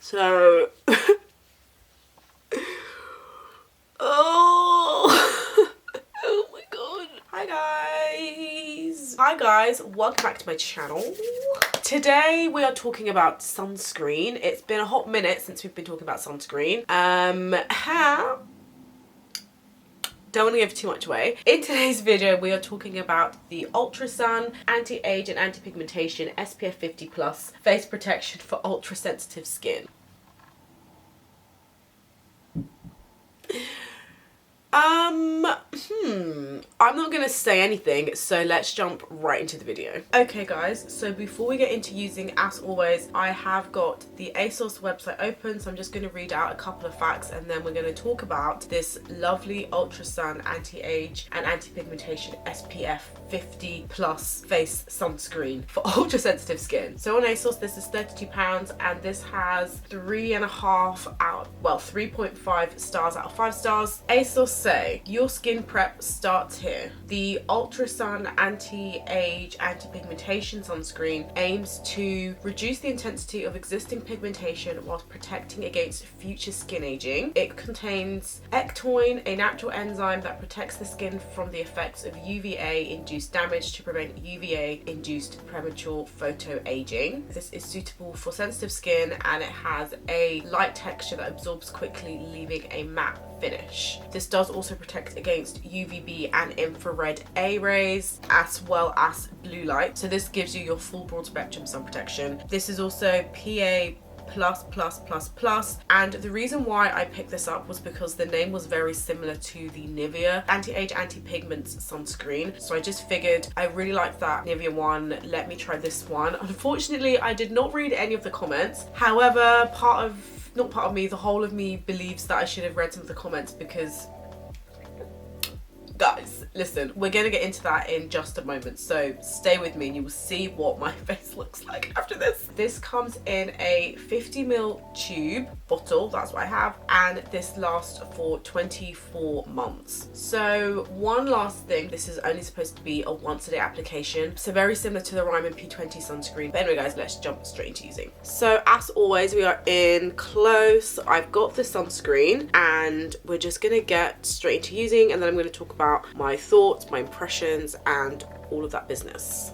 So oh oh my god. Hi guys, welcome back to my channel. Today we are talking about sunscreen. It's been a hot minute since we've been talking about sunscreen. Don't want to give too much away. In today's video, we are talking about the Ultrasun Anti-Age and Anti-Pigmentation SPF 50 Plus Face Protection for Ultra Sensitive Skin. I'm not gonna say anything, so let's jump right into the video. Okay guys, so before we get into using, as always, I have got the ASOS website open, so I'm just gonna read out a couple of facts and then we're gonna talk about this lovely Ultrasun Anti-Age and Anti-Pigmentation SPF 50 Plus face sunscreen for ultra sensitive skin. So on ASOS this is £32 and this has 3.5 stars out of 5 stars. ASOS say your skin prep starts here. The Ultrasun Anti-Age Anti-Pigmentation Sunscreen aims to reduce the intensity of existing pigmentation whilst protecting against future skin aging. It contains ectoin, a natural enzyme that protects the skin from the effects of UVA-induced damage to prevent UVA-induced premature photo aging. This is suitable for sensitive skin and it has a light texture that absorbs quickly, leaving a matte finish. This does also protect against UVB and infrared A rays as well as blue light, so this gives you your full broad spectrum sun protection. This is also PA++++, and the reason why I picked this up was because the name was very similar to the Nivea Anti-Age Anti-Pigment Sunscreen, so I just figured I really liked that Nivea one, let me try this one. Unfortunately I did not read any of the comments, however the whole of me believes that I should have read some of the comments, because guys, listen, we're gonna get into that in just a moment, so stay with me and you will see what my face looks like after this. This comes in a 50ml tube bottle, that's what I have, and this lasts for 24 months. So one last thing, this is only supposed to be a once a day application, so very similar to the Ryman P20 sunscreen. But anyway guys, let's jump straight into using. So as always, we are in close. I've got the sunscreen and we're just gonna get straight into using, and then I'm gonna talk about my thoughts, my impressions, and all of that business.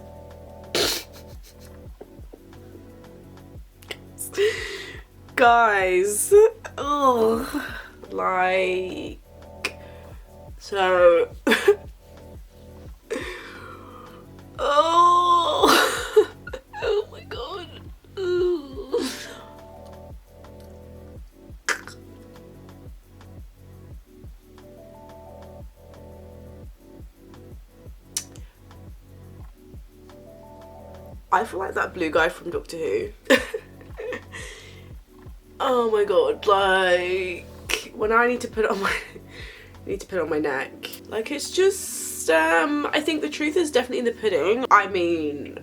Guys, oh, like, so, oh, oh my god. Ooh. I feel like that blue guy from Doctor Who. Oh my god, like when I need to put it on my neck. Like, it's just I think the truth is definitely in the pudding. I mean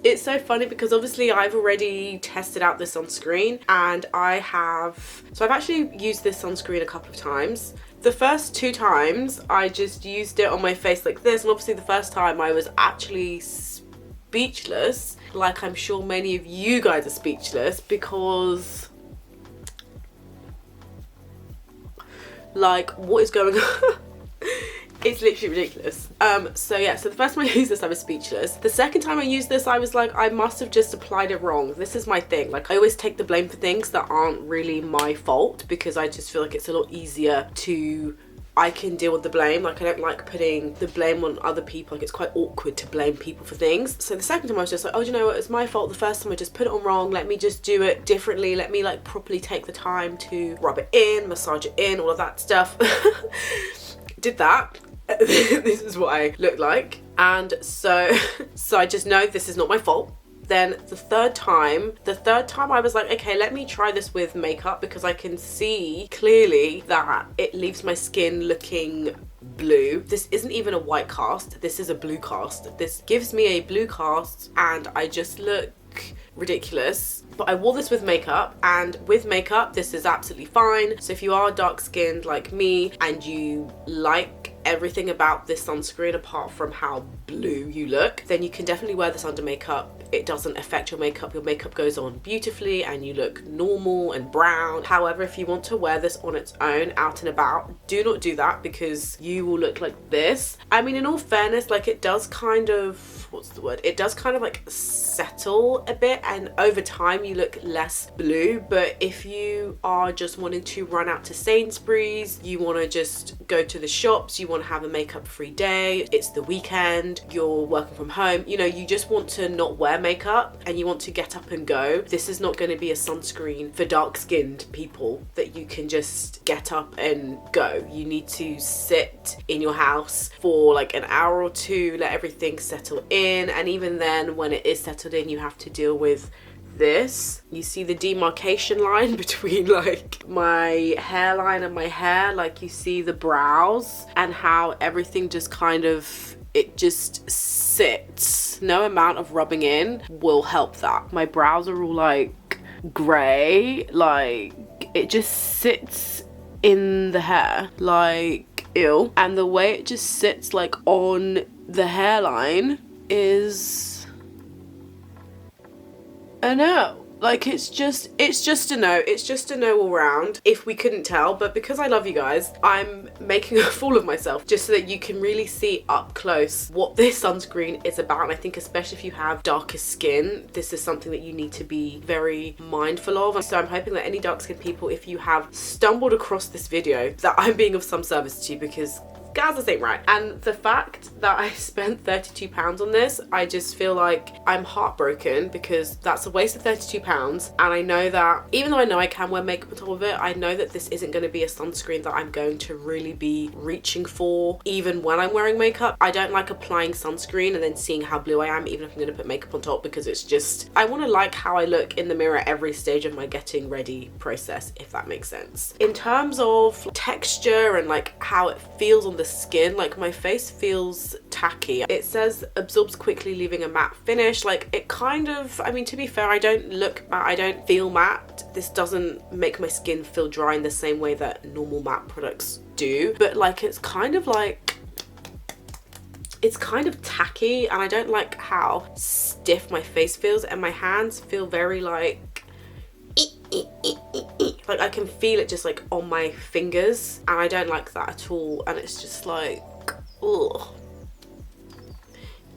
it's so funny because obviously I've already tested out this sunscreen, and I've actually used this sunscreen a couple of times. The first 2 times I just used it on my face like this, and obviously the first time I was actually speechless, like I'm sure many of you guys are speechless, because like what is going on? It's literally ridiculous. So yeah, so the first time I used this I was speechless. The second time I used this I was like, I must have just applied it wrong. This is my thing, like I always take the blame for things that aren't really my fault, because I just feel like it's a lot easier to, I can deal with the blame. Like I don't like putting the blame on other people, like it's quite awkward to blame people for things. So the second time I was just like, oh, you know what, it's my fault. The first time I just put it on wrong, let me just do it differently, let me like properly take the time to rub it in, massage it in, all of that stuff. Did that. This is what I look like, and so I just know this is not my fault. Then the third time I was like, okay, let me try this with makeup, because I can see clearly that it leaves my skin looking blue. This isn't even a white cast, this is a blue cast. This gives me a blue cast and I just look ridiculous. But I wore this with makeup, and with makeup this is absolutely fine. So if you are dark skinned like me and you like everything about this sunscreen apart from how blue you look, then you can definitely wear this under makeup. it doesn't affect your makeup. Your makeup goes on beautifully and you look normal and brown. However, if you want to wear this on its own out and about, do not do that because you will look like this. I mean, in all fairness, like it does kind of, what's the word? It does kind of like settle a bit, and over time you look less blue. But if you are just wanting to run out to Sainsbury's, you want to just go to the shops, you want to have a makeup free day, it's the weekend, you're working from home, you know, you just want to not wear makeup and you want to get up and go, this is not going to be a sunscreen for dark skinned people that you can just get up and go. You need to sit in your house for like an hour or two, let everything settle in, and even then when it is settled in, you have to deal with this. You see the demarcation line between like my hairline and my hair, like you see the brows and how everything just kind of, it just sits. No amount of rubbing in will help that. My brows are all like grey, like it just sits in the hair, like ew. And the way it just sits like on the hairline is a no. Like it's just a no. It's just a no all round, if we couldn't tell. But because I love you guys, I'm making a fool of myself just so that you can really see up close what this sunscreen is about. And I think especially if you have darker skin, this is something that you need to be very mindful of. So I'm hoping that any dark skinned people, if you have stumbled across this video, that I'm being of some service to you, because guys, this ain't right. And the fact that I spent £32 on this, I just feel like I'm heartbroken, because that's a waste of £32. And I know that even though I know I can wear makeup on top of it, I know that this isn't going to be a sunscreen that I'm going to really be reaching for even when I'm wearing makeup. I don't like applying sunscreen and then seeing how blue I am even if I'm going to put makeup on top, because it's just, I want to like how I look in the mirror at every stage of my getting ready process, if that makes sense. In terms of texture and like how it feels on the skin, like my face feels tacky. It says absorbs quickly, leaving a matte finish. Like it kind of, I mean, to be fair, I don't look matte, I don't feel matte. This doesn't make my skin feel dry in the same way that normal matte products do, but like it's kind of like, it's kind of tacky, and I don't like how stiff my face feels, and my hands feel very like I can feel it just like on my fingers, and I don't like that at all. And it's just like, ugh,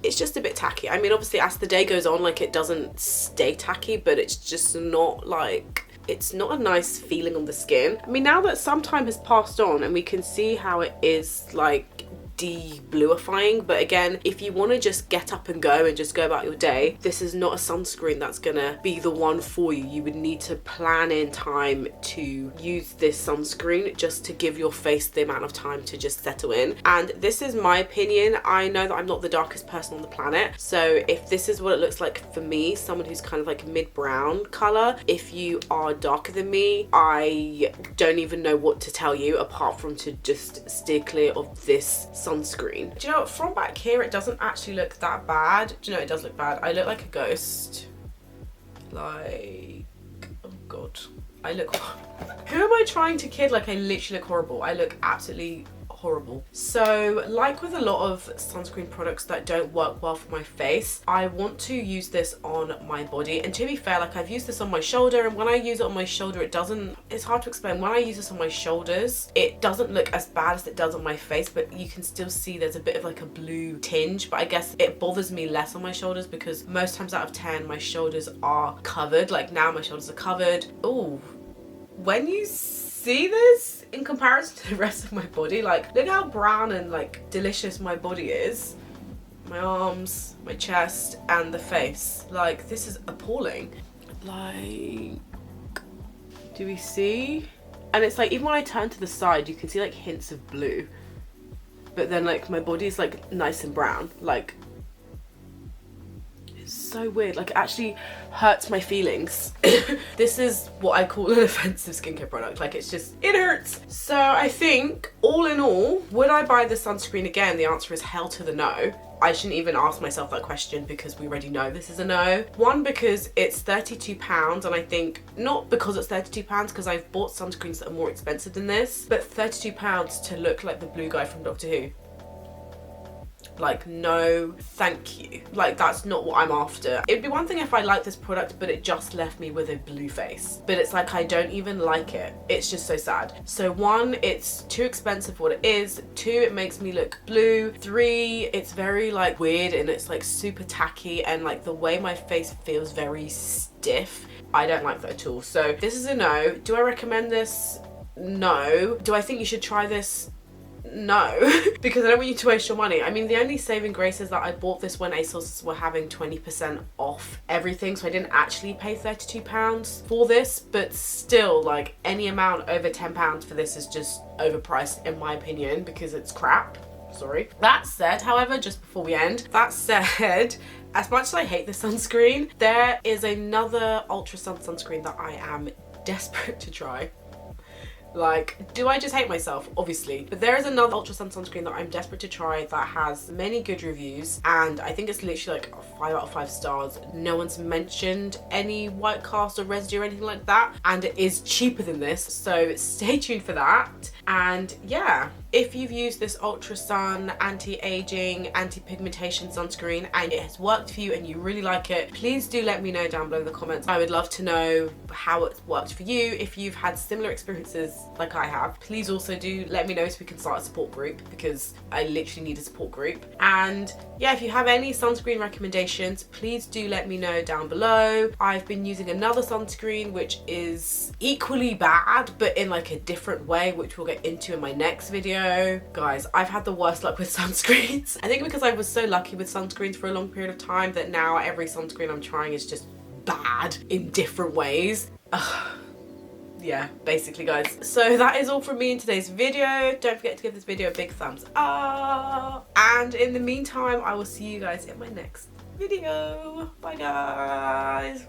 it's just a bit tacky. I mean, obviously as the day goes on, like it doesn't stay tacky, but it's just not like, it's not a nice feeling on the skin. I mean, now that some time has passed on and we can see how it is like de-bluifying, but again, if you want to just get up and go and just go about your day, this is not a sunscreen that's gonna be the one for you. You would need to plan in time to use this sunscreen just to give your face the amount of time to just settle in. And this is my opinion. I know that I'm not the darkest person on the planet, so if this is what it looks like for me, someone who's kind of like mid-brown color, if you are darker than me, I don't even know what to tell you apart from to just steer clear of this sunscreen. Do you know what, from back here it doesn't actually look that bad. Do you know, it does look bad. I look like a ghost. Like, oh god, I look who am I trying to kid? Like I literally look horrible. I look absolutely horrible. So like with a lot of sunscreen products that don't work well for my face, I want to use this on my body. And to be fair, like I've used this on my shoulder, and when I use it on my shoulder, it doesn't, it's hard to explain. When I use this on my shoulders, it doesn't look as bad as it does on my face, but you can still see there's a bit of like a blue tinge. But I guess it bothers me less on my shoulders because most times out of 10 my shoulders are covered. Like now my shoulders are covered. Oh, when you see this in comparison to the rest of my body, like look how brown and like delicious my body is. My arms, my chest, and the face. Like this is appalling. Like, do we see? And it's like even when I turn to the side, you can see like hints of blue, but then like my body is like nice and brown. Like it's so weird. Like it actually hurts my feelings. This is what I call an offensive skincare product. Like it's just, it hurts. So I think all in all, would I buy the sunscreen again? The answer is hell to the no. I shouldn't even ask myself that question because we already know this is a no. One, because it's £32, and I think not because it's £32, because I've bought sunscreens that are more expensive than this, but £32 to look like the blue guy from Doctor Who. Like, no, thank you. Like, that's not what I'm after. It'd be one thing if I liked this product, but it just left me with a blue face. But it's like, I don't even like it. It's just so sad. So 1, it's too expensive for what it is. 2, it makes me look blue. 3, it's very like weird and it's like super tacky, and like the way my face feels very stiff. I don't like that at all. So this is a no. Do I recommend this? No. Do I think you should try this? No. Because I don't want you to waste your money. I mean, the only saving grace is that I bought this when ASOS were having 20% off everything, so I didn't actually pay £32 for this, but still, like, any amount over £10 for this is just overpriced in my opinion, because it's crap. Sorry. That said, however, just before we end, that said, as much as I hate this sunscreen, there is another Ultrasun sunscreen that I am desperate to try. Like, do I just hate myself? Obviously. But there is another Ultrasun sunscreen that I'm desperate to try that has many good reviews, and I think it's literally like 5 out of 5 stars. No one's mentioned any white cast or residue or anything like that, and it is cheaper than this, so stay tuned for that. And yeah, if you've used this Ultrasun anti-aging, anti-pigmentation sunscreen and it has worked for you and you really like it, please do let me know down below in the comments. I would love to know how it's worked for you. If you've had similar experiences like I have, please also do let me know so we can start a support group, because I literally need a support group. And yeah, if you have any sunscreen recommendations, please do let me know down below. I've been using another sunscreen which is equally bad, but in like a different way, which we'll get into in my next video. Guys, I've had the worst luck with sunscreens. I think because I was so lucky with sunscreens for a long period of time that now every sunscreen I'm trying is just bad in different ways. Yeah, basically guys. So that is all from me in today's video. Don't forget to give this video a big thumbs up. And in the meantime, I will see you guys in my next video. Bye guys.